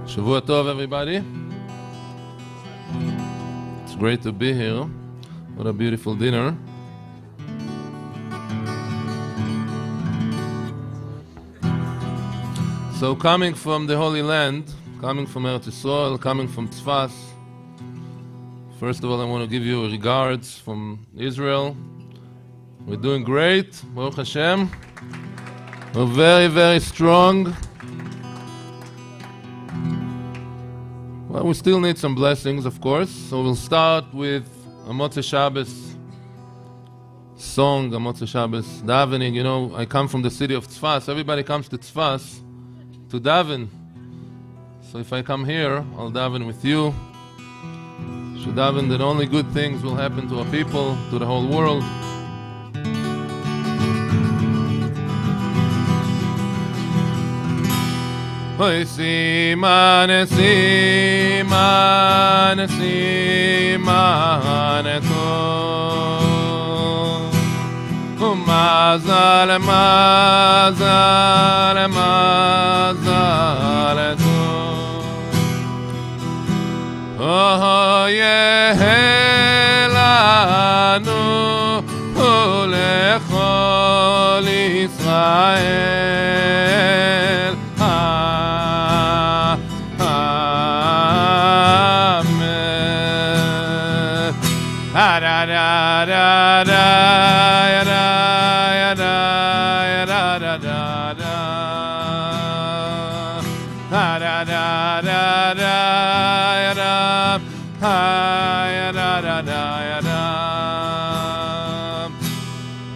Shavua Tov, everybody. It's great to be here. What a beautiful dinner. So coming from the Holy Land, coming from Eretz Yisrael, coming from Tzfas, first of all I want to give you regards from Israel. We're doing great, Baruch Hashem. We're very, very strong. Well, we still need some blessings, of course. So we'll start with a Motzei Shabbos song, a Motzei Shabbos davening. You know, I come from the city of Tzfas. Everybody comes to Tzfas to daven. So if I come here, I'll daven with you. Should daven that only good things will happen to our people, to the whole world. Oy simane simane simane to mazal mazal mazal to oh yehelanu ulechol Israel.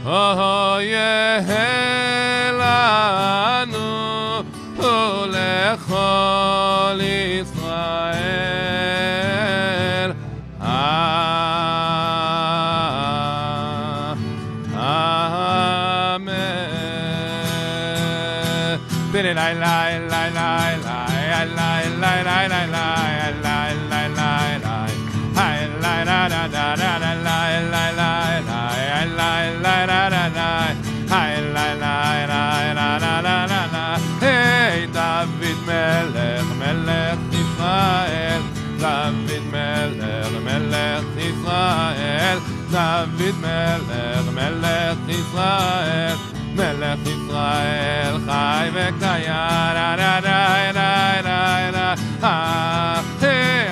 Oh yehelanu ulechol Israel. Hey, David Melech, Melech Israel. David Melech, Melech Israel. David Melech, Melech Israel. Melech Israel, Chai v'Kayar, hey,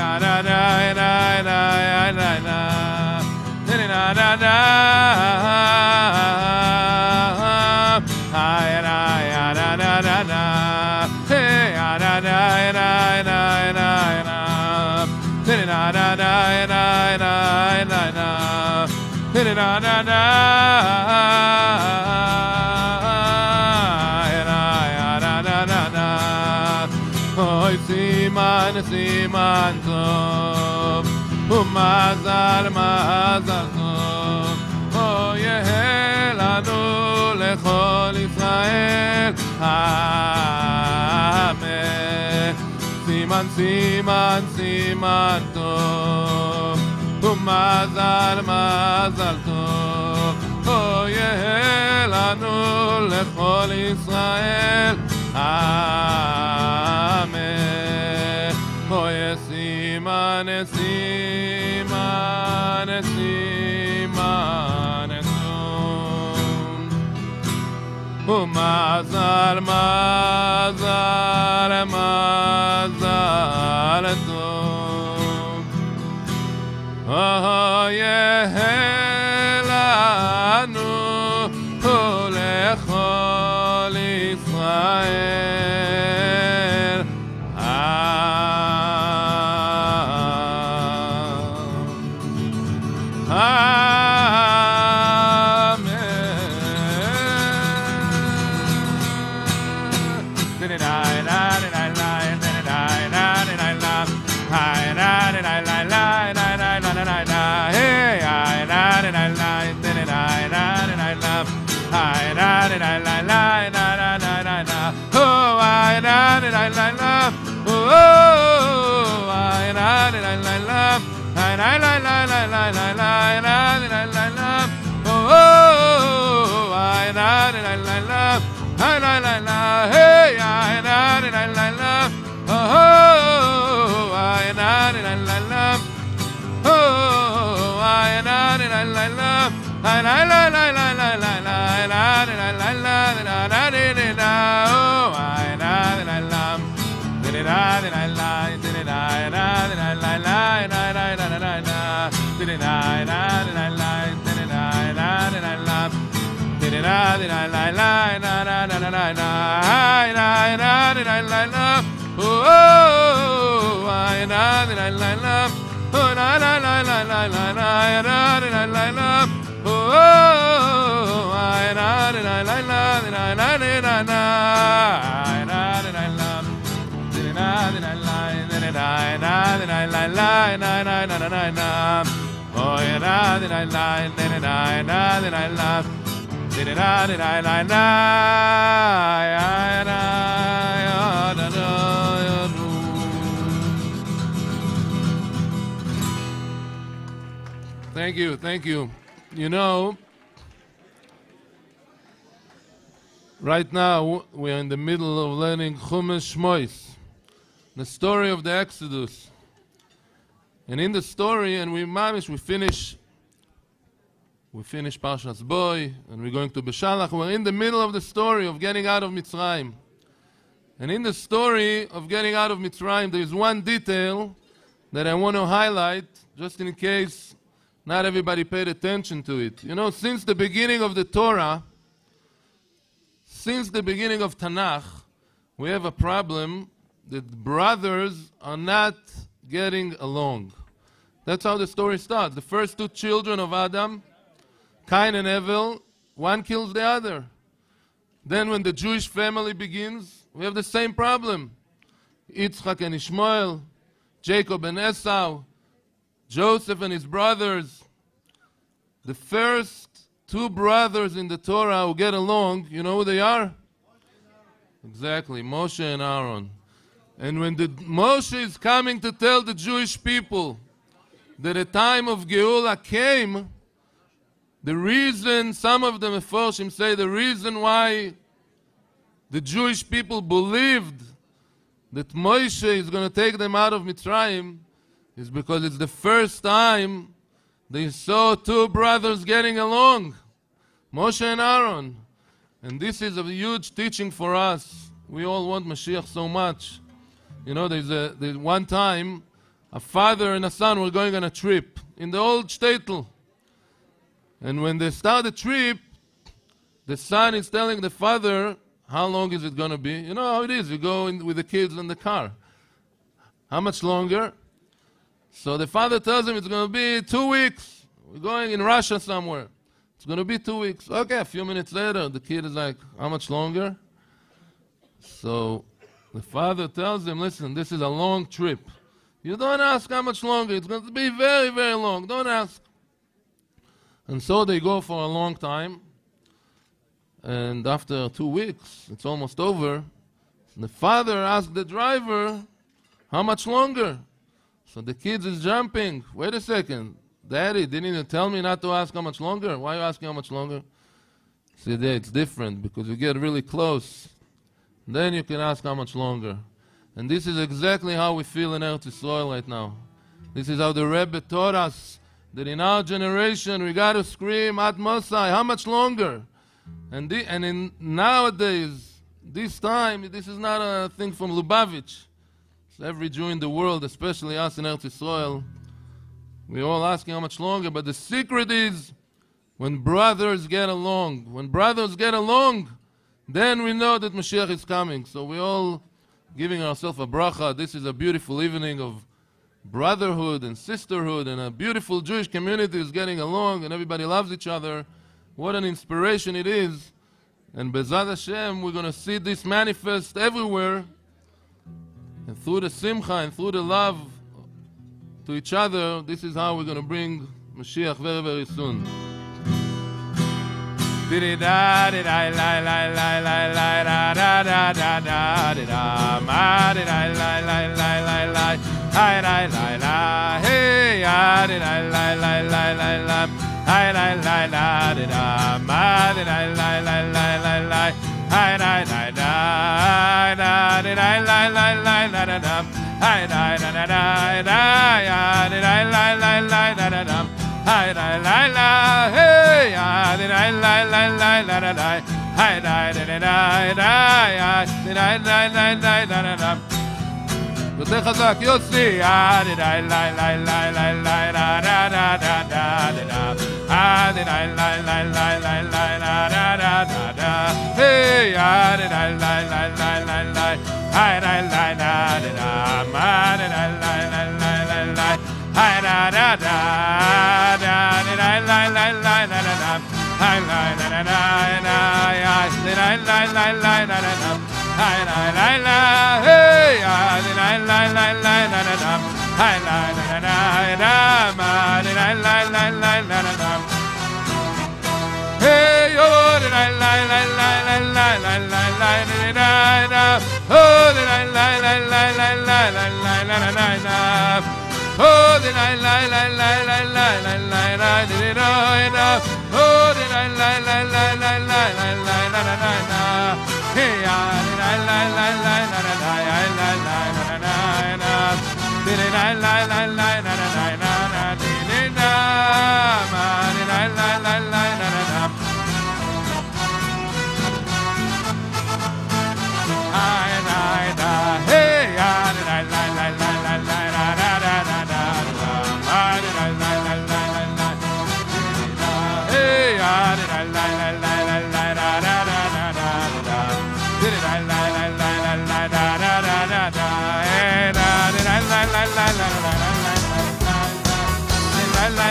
Oy siman siman tov, umazal mazal tov. Oh yehelanu lechol Israel. Amen. Siman siman siman tov, umazal mazal tov. Oh yehelanu lechol Israel. Amen. Oye simane simane simane tum mazal mazal mazal tum oh yehelanu ulechol Israel. Oh Thank you, thank you. You know, right now we are in the middle of learning Chumash Shmois, the story of the Exodus. And in the story, and we finish Parshas Boy, and we're going to Beshalach. We're in the middle of the story of getting out of Mitzrayim. And in the story of getting out of Mitzrayim, there is one detail that I want to highlight, just in case not everybody paid attention to it. You know, since the beginning of the Torah, since the beginning of Tanakh, we have a problem that brothers are not getting along. That's how the story starts. The first two children of Adam, Cain and Abel, one kills the other. Then when the Jewish family begins, we have the same problem. Yitzchak and Ishmael, Jacob and Esau, Joseph and his brothers. The first two brothers in the Torah who get along, you know who they are? Exactly, Moshe and Aaron. And when Moshe is coming to tell the Jewish people that the time of Geula came, the reason, some of the Meforshim say the reason why the Jewish people believed that Moshe is going to take them out of Mitzrayim is because it's the first time they saw two brothers getting along, Moshe and Aaron. And this is a huge teaching for us. We all want Mashiach so much. You know, there's one time a father and a son were going on a trip in the old shtetl. And when they start the trip, the son is telling the father, how long is it going to be? You know how it is. You go in with the kids in the car. How much longer? So the father tells him it's going to be 2 weeks. We're going in Russia somewhere. It's going to be 2 weeks. Okay, a few minutes later, the kid is like, how much longer? So the father tells him, listen, this is a long trip. You don't ask how much longer. It's going to be very, very long. Don't ask. And so they go for a long time. And after 2 weeks, it's almost over. The father asked the driver, how much longer? So the kid is jumping. Wait a second. Daddy, didn't you tell me not to ask how much longer? Why are you asking how much longer? He said, yeah, it's different because you get really close. Then you can ask how much longer. And this is exactly how we feel in Eretz Yisrael right now. This is how the Rebbe taught us that in our generation we got to scream, Ad Mosai, how much longer? And in nowadays, this time, this is not a thing from Lubavitch. So every Jew in the world, especially us in Eretz Yisrael, we're all asking how much longer. But the secret is when brothers get along. When brothers get along, then we know that Mashiach is coming. So we're all giving ourselves a bracha. This is a beautiful evening of brotherhood and sisterhood, and a beautiful Jewish community is getting along, and everybody loves each other. What an inspiration it is. And Bezat Hashem, we're going to see this manifest everywhere. And through the simcha and through the love to each other, this is how we're going to bring Mashiach very, very soon. Hi da da da da da ya da la la la la da da da. Hi da la la hey ya da la la la la da da. Hi da da da da da ya da la la la la da da. יותר חזק, יוסי, די די לי לי לי לי לי דה דה דה דה דה דה די די לי לי לי לי לי דה דה דה דה דה היי די די לי לי לי לי לי היי די לי דה דה מה די די לי לי לי לי לי היי דה דה דה דה די די לי לי לי דה דה היי לי דה דה דה יה די די לי לי לי דה דה Hi la la la hey la la la la la la la hi la la la la ma la la la la la la hey oh la la la la la la la la la la oh la la la la la la la la la la la oh la la la la la la la la la oh la la la la la la la la la hey la la la la la la la la la la la la la la la la la la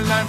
la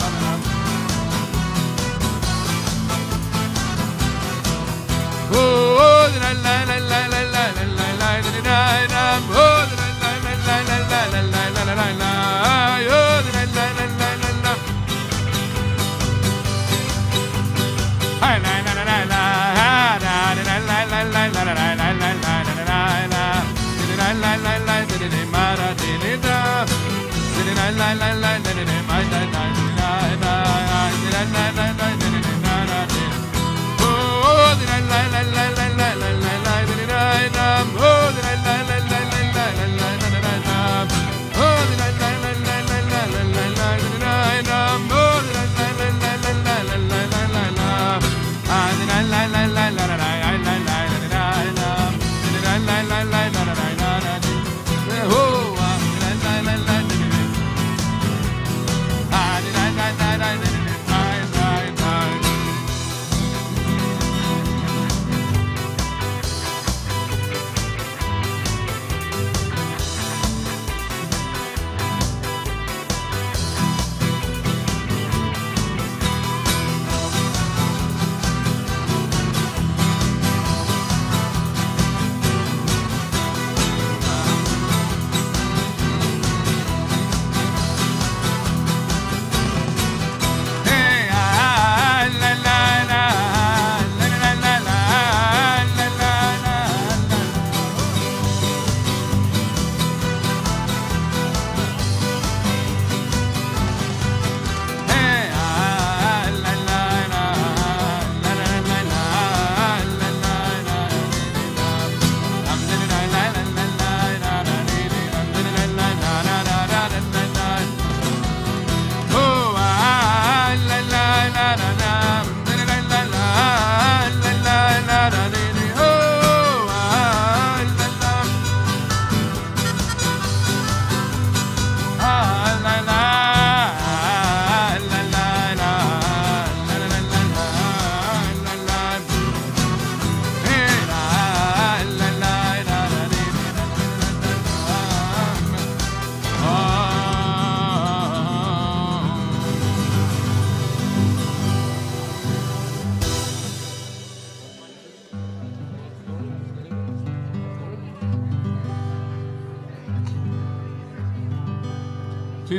You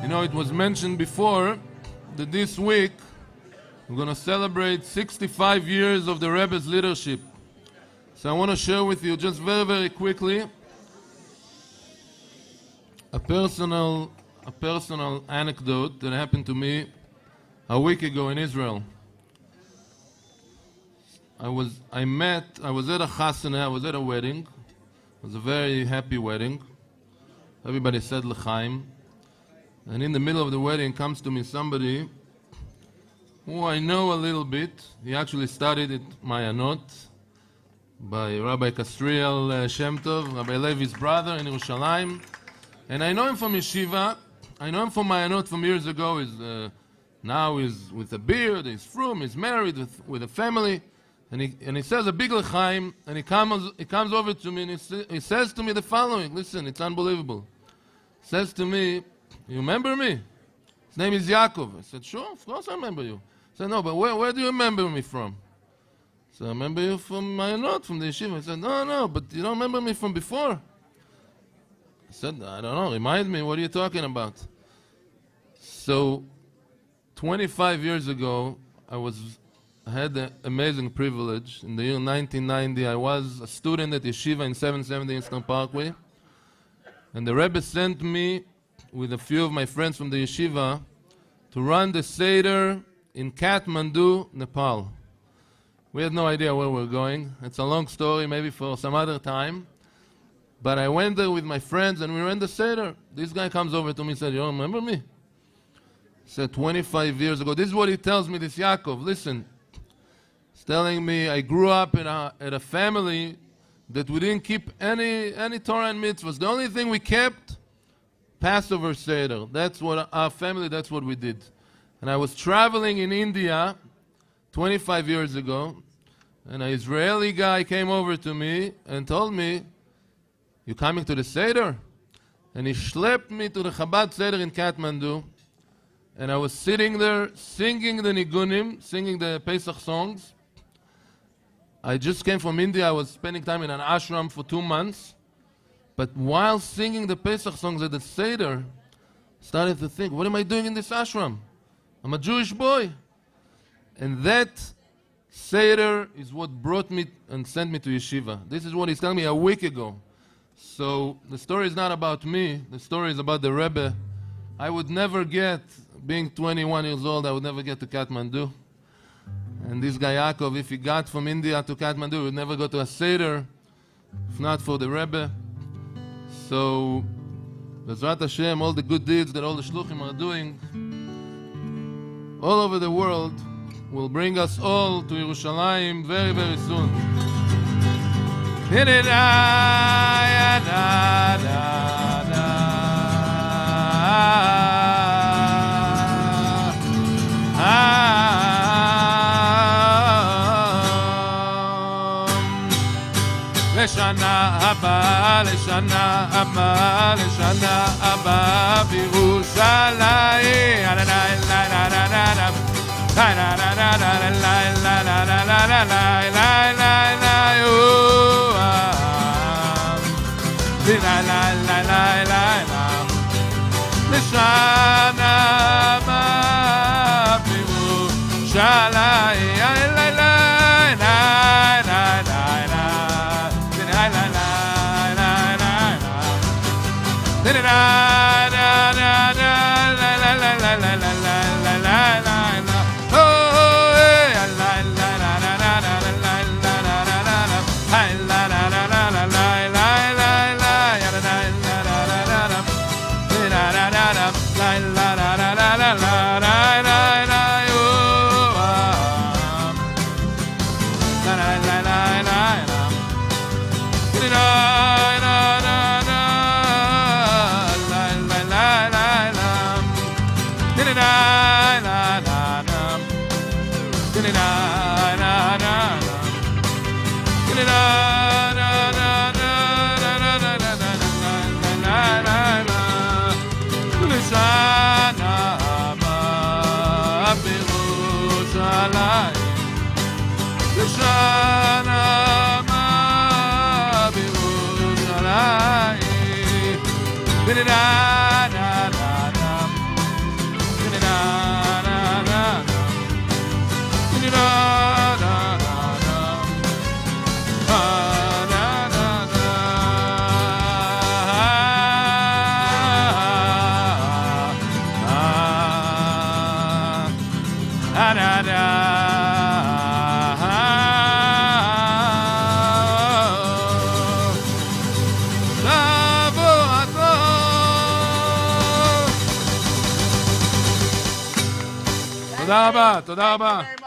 know, it was mentioned before that this week we're going to celebrate 65 years of the Rebbe's leadership. So I want to share with you just very, very quickly a personal anecdote that happened to me a week ago in Israel. I was at a chasana, I was at a wedding. It was a very happy wedding. Everybody said l'chaim. And in the middle of the wedding comes to me somebody who I know a little bit. He actually studied at Mayanot by Rabbi Kastriel Shem Tov, Rabbi Levi's brother in Yerushalayim. And I know him from yeshiva. I know him from Mayanot from years ago. Now he's with a beard, he's frum, he's married with a family. And he says a big l'chaim, and he comes over to me and he says to me the following. Listen, it's unbelievable. He says to me, "You remember me?" His name is Yaakov. I said, "Sure, of course I remember you." He said, "No, but where do you remember me from?" So I remember you from my note, from the yeshiva. I said, No, but you don't remember me from before. I said, "I don't know, remind me, what are you talking about?" So 25 years ago, I had the amazing privilege. In the year 1990, I was a student at yeshiva in 770 Eastern Parkway. And the Rebbe sent me with a few of my friends from the yeshiva to run the Seder in Kathmandu, Nepal. We had no idea where we were going. It's a long story, maybe for some other time. But I went there with my friends and we ran the Seder. This guy comes over to me and said, "You don't remember me?" He said, 25 years ago. This is what he tells me, this Yaakov. Listen, he's telling me I grew up at a family that we didn't keep any Torah and mitzvahs. The only thing we kept, Passover Seder. That's what our family, that's what we did. And I was traveling in India 25 years ago, and an Israeli guy came over to me and told me, "You coming to the Seder?" And he schlepped me to the Chabad Seder in Kathmandu, and I was sitting there singing the Nigunim, singing the Pesach songs. I just came from India. I was spending time in an ashram for 2 months. But while singing the Pesach songs at the Seder, I started to think, what am I doing in this ashram? I'm a Jewish boy. And that Seder is what brought me and sent me to yeshiva. This is what he's telling me a week ago. So the story is not about me. The story is about the Rebbe. I would never get, being 21 years old, I would never get to Kathmandu. And this guy Yaakov, if he got from India to Kathmandu, he would never go to a Seder, if not for the Rebbe. So, Bezrat Hashem, all the good deeds that all the shluchim are doing all over the world will bring us all to Yerushalayim very, very soon. לשנה הבאה, לשנה הבאה, לשנה הבאה בירושלים. לשנה הבאה תודה רבה, תודה רבה.